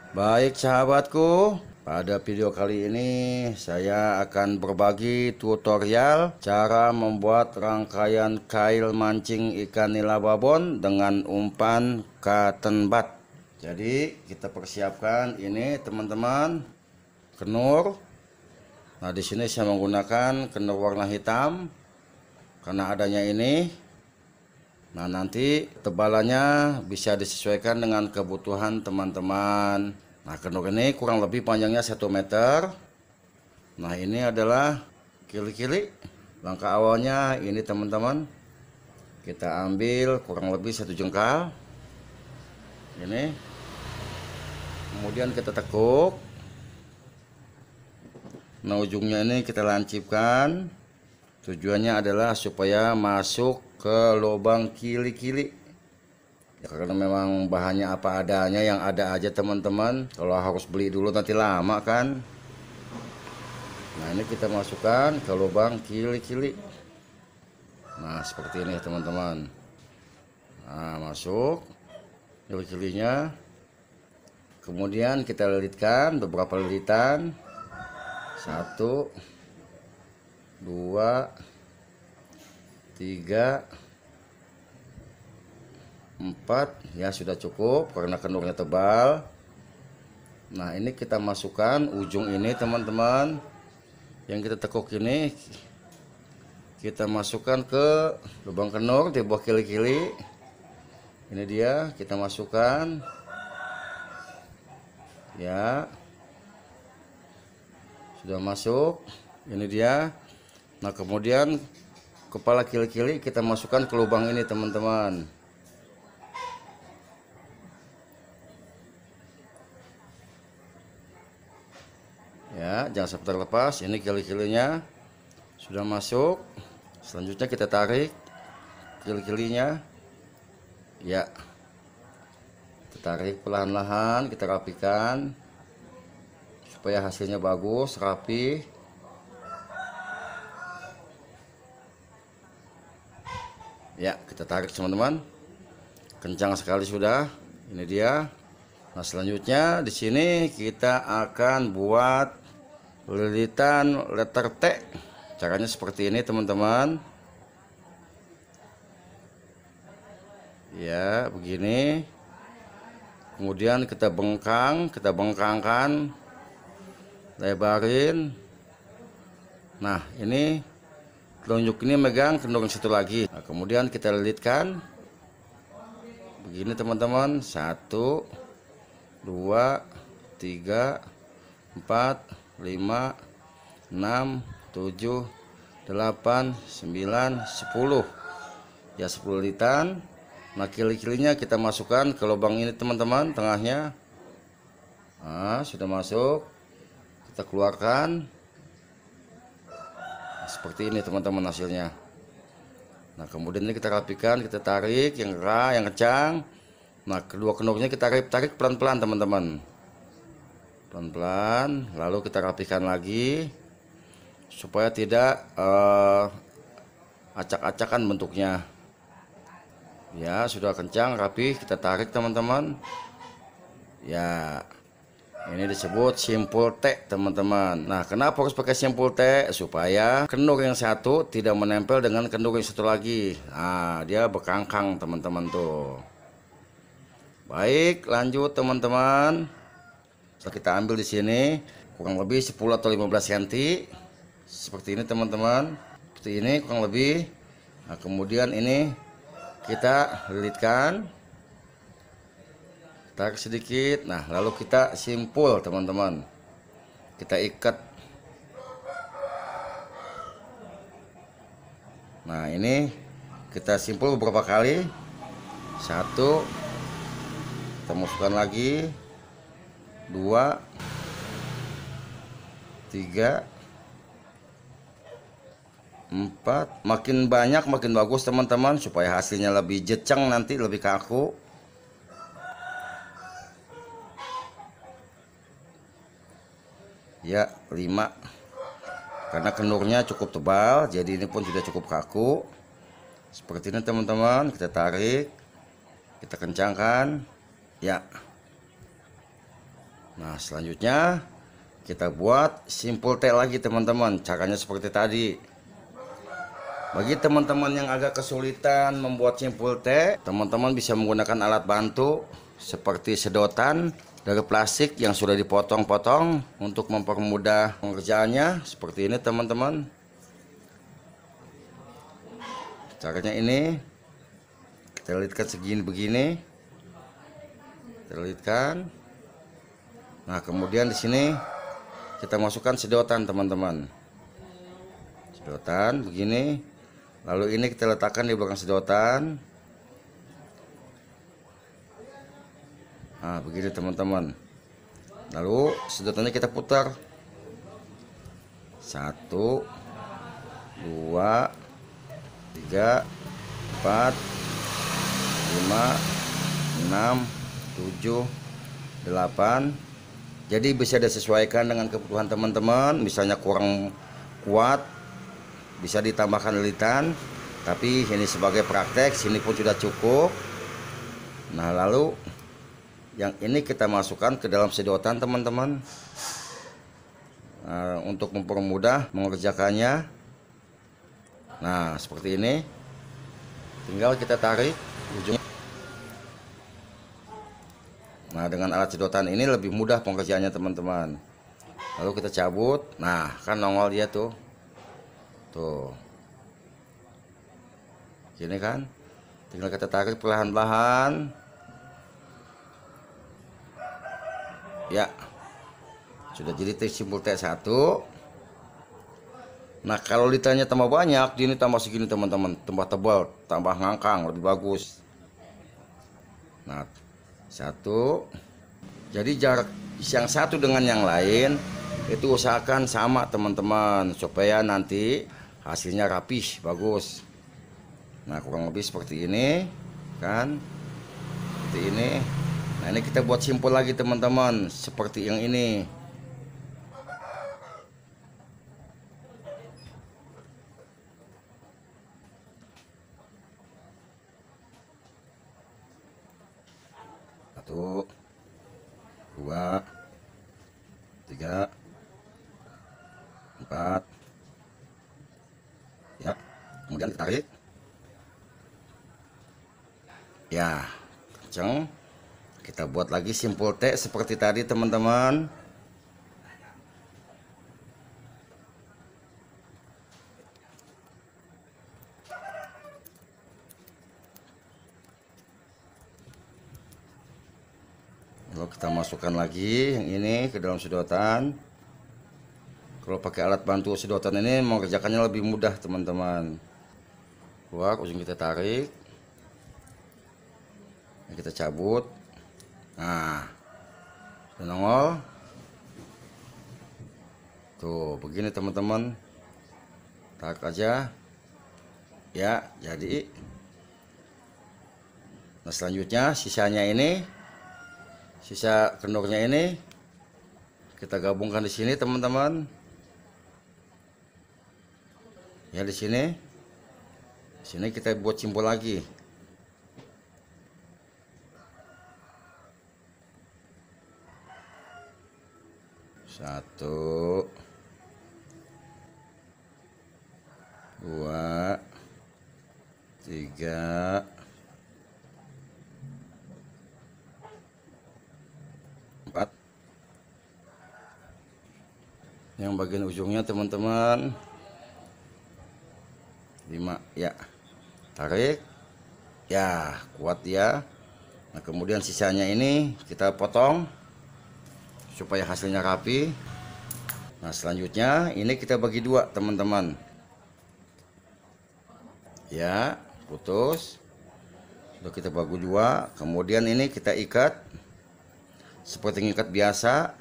Baik sahabatku, pada video kali ini saya akan berbagi tutorial cara membuat rangkaian kail mancing ikan nila babon dengan umpan cotton bud. Jadi kita persiapkan ini teman-teman, kenur. Nah di sini saya menggunakan kenur warna hitam karena adanya ini. Nah nanti tebalannya bisa disesuaikan dengan kebutuhan teman-teman. Nah kenur ini kurang lebih panjangnya 1 meter. Nah ini adalah kili-kili. Langkah awalnya ini teman-teman, kita ambil kurang lebih 1 jengkal ini, kemudian kita tekuk. Nah ujungnya ini kita lancipkan. Tujuannya adalah supaya masuk ke lubang kili-kili ya, karena memang bahannya apa adanya, yang ada aja teman-teman. Kalau harus beli dulu nanti lama kan. Nah ini kita masukkan ke lubang kili-kili. Nah seperti ini teman-teman. Nah masuk kili-kilinya, kemudian kita lilitkan beberapa lilitan. 1 2 3 4 ya, sudah cukup karena kenurnya tebal. Nah ini kita masukkan ujung ini teman-teman, yang kita tekuk ini kita masukkan ke lubang kenur di bawah kili-kili. Ini dia, kita masukkan ya, sudah masuk. Ini dia. Nah kemudian kepala kili-kili kita masukkan ke lubang ini teman-teman. Ya, jangan sampai terlepas. Ini kili-kilinya sudah masuk. Selanjutnya kita tarik kili-kilinya. Ya, kita tarik perlahan-lahan, kita rapikan supaya hasilnya bagus, rapi. Ya, kita tarik teman-teman, kencang sekali sudah. Ini dia. Nah selanjutnya di sini kita akan buat lilitan letter T. Caranya seperti ini teman-teman. Ya begini. Kemudian kita bengkangkan, lebarin. Nah ini telunjuk ini megang kenur yang satu lagi. Nah, kemudian kita lilitkan begini teman-teman. 1 2 3 4 5 6 7 8 9 10 ya, 10 lilitan. Nah kili-kilinya kita masukkan ke lubang ini teman-teman, tengahnya. Nah sudah masuk, kita keluarkan. Seperti ini teman-teman hasilnya. Nah kemudian ini kita rapikan, kita tarik yang keras, yang kencang. Nah kedua kenurnya kita tarik pelan-pelan teman-teman, pelan-pelan. Lalu kita rapikan lagi supaya tidak acak-acakan bentuknya. Ya sudah kencang, rapi, kita tarik teman-teman. Ya ini disebut simpul T teman-teman. Nah kenapa harus pakai simpul T? Supaya kenur yang satu tidak menempel dengan kenur yang satu lagi. Nah dia berkangkang teman-teman tuh. Baik, lanjut teman-teman. Kita ambil di sini kurang lebih 10 atau 15 cm. Seperti ini teman-teman. Seperti ini kurang lebih. Nah kemudian ini kita lilitkan, tarik sedikit. Nah lalu kita simpul teman-teman, kita ikat. Nah ini kita simpul beberapa kali. 1, kita masukkan lagi. 2 3 4, makin banyak makin bagus teman-teman, supaya hasilnya lebih jeceng, nanti lebih kaku. Ya 5, karena kenurnya cukup tebal, jadi ini pun sudah cukup kaku. Seperti ini teman-teman, kita tarik, kita kencangkan ya. Nah, selanjutnya kita buat simpul T lagi teman-teman. Caranya seperti tadi. Bagi teman-teman yang agak kesulitan membuat simpul T, teman-teman bisa menggunakan alat bantu seperti sedotan dari plastik yang sudah dipotong-potong untuk mempermudah pengerjaannya. Seperti ini teman-teman. Caranya ini, kita lilitkan segini begini. Kita lilitkan. Nah, kemudian di sini kita masukkan sedotan teman-teman. Sedotan begini. Lalu ini kita letakkan di belakang sedotan. Nah, begini teman-teman. Lalu sedotannya kita putar. 1, 2, 3, 4, 5, 6, 7, 8. Jadi bisa disesuaikan dengan kebutuhan teman-teman. Misalnya kurang kuat, bisa ditambahkan lilitan, tapi ini sebagai praktek, sini pun sudah cukup. Nah, lalu yang ini kita masukkan ke dalam sedotan teman-teman, untuk mempermudah mengerjakannya. Nah, seperti ini, tinggal kita tarik ujungnya. Nah, dengan alat sedotan ini lebih mudah pengerjaannya teman-teman. Lalu kita cabut. Nah, kan nongol dia tuh. Tuh, gini kan, tinggal kita tarik perlahan-lahan. Ya, sudah jadi simpul T1. Nah, kalau ditanya tambah banyak, ini tambah segini teman-teman, tambah tebal, tambah ngangkang, lebih bagus. Nah, 1. Jadi jarak yang satu dengan yang lain itu usahakan sama teman-teman, supaya nanti hasilnya rapih, bagus. Nah, kurang lebih seperti ini kan, seperti ini. Nah, ini kita buat simpul lagi teman-teman, seperti yang ini. Satu, 2, 3, 4. Ya, kemudian kita tarik. Ya, kenceng. Kita buat lagi simpul T seperti tadi teman-teman. Lalu kita masukkan lagi yang ini ke dalam sedotan. Kalau pakai alat bantu sedotan ini mengerjakannya lebih mudah teman-teman. Keluar, ujung kita tarik. Kita cabut. Nah, nongol. Tuh, begini teman-teman. Tarik aja. Ya, jadi. Nah, selanjutnya sisanya ini, sisa kendornya ini kita gabungkan di sini teman-teman. Ya, di sini. Di sini kita buat simpul lagi. Satu, 2, 3, 4. Yang bagian ujungnya teman-teman 5. Ya, tarik. Ya, kuat ya. Nah, kemudian sisanya ini kita potong supaya hasilnya rapi. Nah, selanjutnya ini kita bagi 2 teman-teman. Ya, putus. Sudah kita bagi 2. Kemudian ini kita ikat seperti ngikat biasa.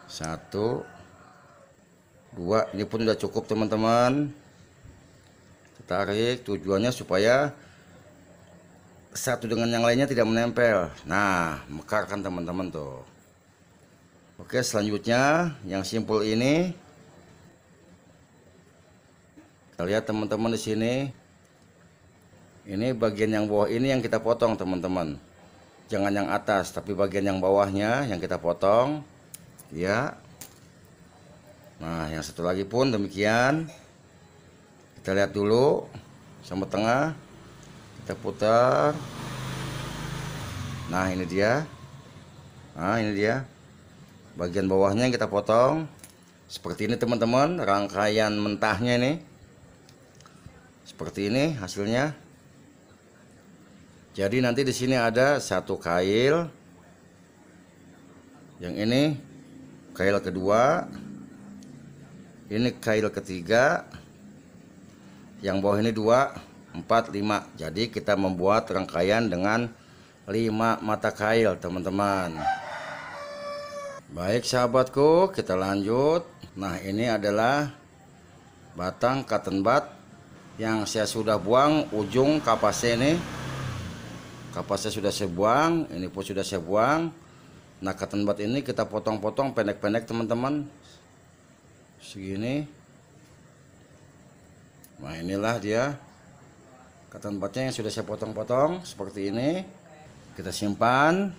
1, 2. Ini pun sudah cukup teman-teman. Tarik, tujuannya supaya satu dengan yang lainnya tidak menempel. Nah, mekar kan teman-teman tuh. Oke, selanjutnya yang simpul ini, kita lihat teman-teman di sini. Ini bagian yang bawah ini yang kita potong teman-teman. jangan yang atas, tapi bagian yang bawahnya yang kita potong. Ya. Nah, yang satu lagi pun demikian. Kita lihat dulu sama tengah. Kita putar. Nah, ini dia. Bagian bawahnya yang kita potong. Seperti ini teman-teman, rangkaian mentahnya ini. Seperti ini hasilnya. Jadi nanti di sini ada satu kail. Yang ini kail kedua. Ini kail ketiga. Yang bawah ini 2, 4, 5. Jadi kita membuat rangkaian dengan 5 mata kail teman-teman. Baik sahabatku, kita lanjut. Nah, ini adalah batang cotton bud yang saya sudah buang ujung kapasnya ini. Kapasnya sudah saya buang, ini pun sudah saya buang. Nah, cotton bud ini kita potong-potong pendek-pendek teman-teman. Segini. Nah, inilah dia cotton budnya yang sudah saya potong-potong seperti ini. Kita simpan.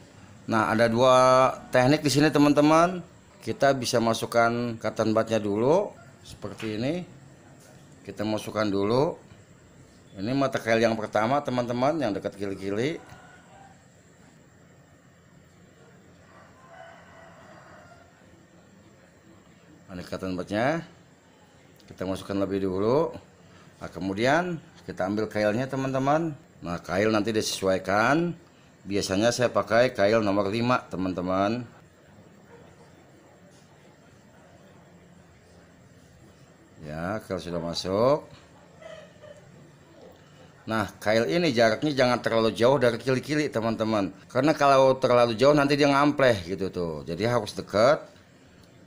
Nah, ada 2 teknik di sini teman-teman. Kita bisa masukkan cotton budnya dulu seperti ini. Kita masukkan dulu. Ini mata kail yang pertama teman-teman, yang dekat kili-kili. Ini cotton budnya. Kita masukkan lebih dulu. Nah, kemudian kita ambil kailnya teman-teman. Nah, kail nanti disesuaikan. Biasanya saya pakai kail nomor 5 teman-teman. Ya, kail sudah masuk. Nah, kail ini jaraknya jangan terlalu jauh dari kili-kili teman-teman. Karena kalau terlalu jauh nanti dia ngampleh gitu tuh. Jadi harus dekat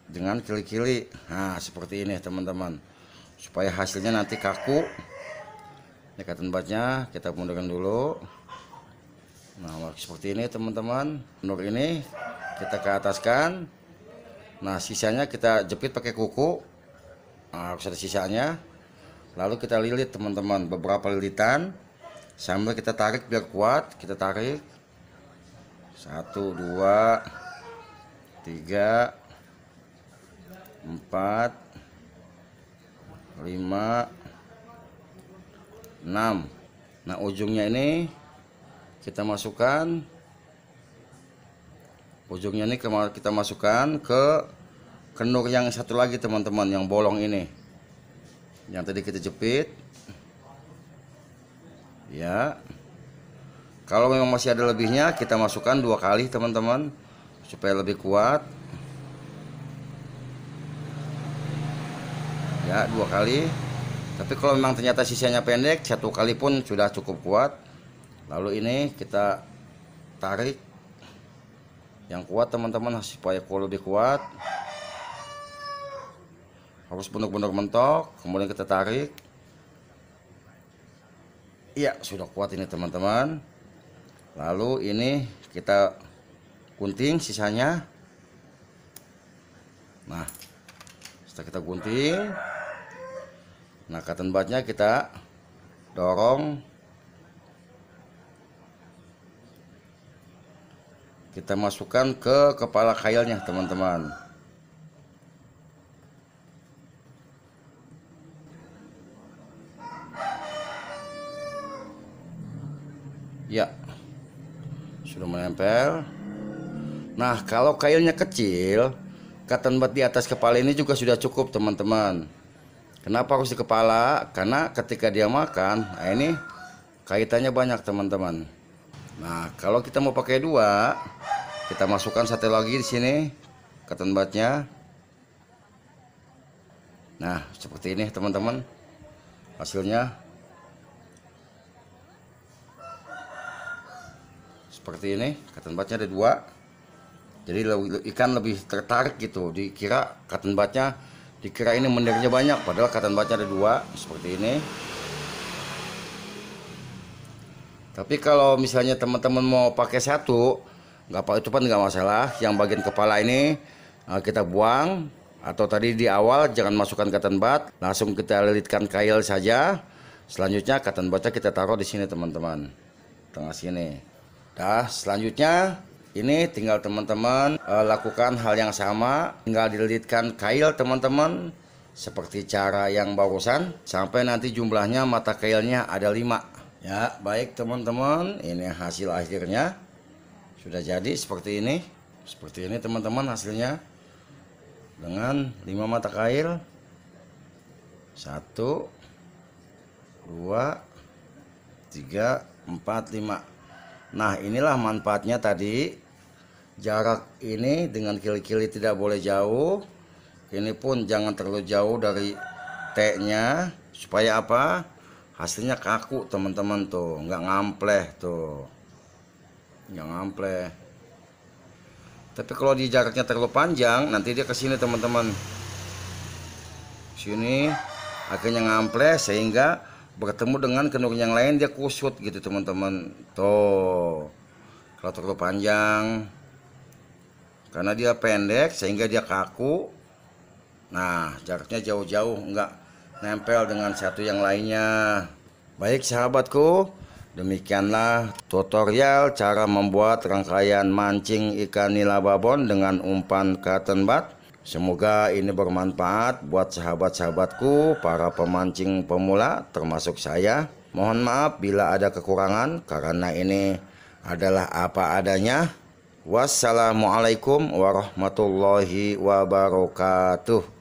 dengan kili-kili. Nah, seperti ini teman-teman. Supaya hasilnya nanti kaku. Ini cotton budnya kita mundurkan dulu. Nah, seperti ini teman-teman. Mundur ini kita ke ataskan. Nah, sisanya kita jepit pakai kuku. Nah, harus ada sisanya. Lalu kita lilit teman-teman, beberapa lilitan sambil kita tarik biar kuat. Kita tarik 1, 2, 3, 4, 5, 6. Nah, ujungnya ini kita masukkan. Ujungnya ini kita masukkan ke kenur yang satu lagi teman-teman, yang bolong ini. Yang tadi kita jepit. Ya. Kalau memang masih ada lebihnya, kita masukkan 2 kali teman-teman, supaya lebih kuat. Ya, 2 kali. Tapi kalau memang ternyata sisanya pendek, 1 kali pun sudah cukup kuat. Lalu ini kita tarik yang kuat teman-teman, supaya lebih kuat. Harus benar-benar mentok, kemudian kita tarik. Iya, sudah kuat ini teman-teman. Lalu ini kita gunting sisanya. Nah, setelah kita gunting, nah cotton budnya kita dorong. Kita masukkan ke kepala kailnya teman-teman. Ya, sudah menempel. Nah, kalau kailnya kecil, cotton bud di atas kepala ini juga sudah cukup teman-teman. Kenapa harus di kepala? Karena ketika dia makan, nah ini kaitannya banyak teman-teman. Nah, kalau kita mau pakai 2, kita masukkan satu lagi di sini cotton budnya. Nah, seperti ini teman-teman hasilnya. Seperti ini, cotton budnya ada 2. Jadi ikan lebih tertarik gitu. Dikira cotton budnya, dikira ini mendirnya banyak, padahal cotton budnya ada 2 seperti ini. Tapi kalau misalnya teman-teman mau pakai 1, nggak apa itu pun nggak masalah. Yang bagian kepala ini kita buang, atau tadi di awal jangan masukkan cotton bud, langsung kita lilitkan kail saja. Selanjutnya cotton budnya kita taruh di sini teman-teman, tengah sini. Nah, selanjutnya ini tinggal teman-teman lakukan hal yang sama, tinggal dililitkan kail teman-teman seperti cara yang barusan sampai nanti jumlahnya mata kailnya ada 5. Ya, baik teman-teman, ini hasil akhirnya sudah jadi seperti ini. Seperti ini teman-teman hasilnya dengan 5 mata kail. 1 2 3 4 5. Nah, inilah manfaatnya tadi. Jarak ini dengan kili-kili tidak boleh jauh. Ini pun jangan terlalu jauh dari T-nya. Supaya apa? Hasilnya kaku teman-teman tuh. Nggak ngampleh tuh. Nggak ngampleh. Tapi kalau di jaraknya terlalu panjang, nanti dia ke sini teman-teman. Sini akhirnya ngampleh sehingga bertemu dengan kenur yang lain dia kusut gitu teman-teman. Tuh. Kalau terlalu panjang, karena dia pendek sehingga dia kaku. Nah, jaraknya jauh-jauh, enggak nempel dengan satu yang lainnya. Baik sahabatku, demikianlah tutorial cara membuat rangkaian mancing ikan nila babon dengan umpan cotton bud. Semoga ini bermanfaat buat sahabat-sahabatku para pemancing pemula termasuk saya. Mohon maaf bila ada kekurangan karena ini adalah apa adanya. Wassalamualaikum warahmatullahi wabarakatuh.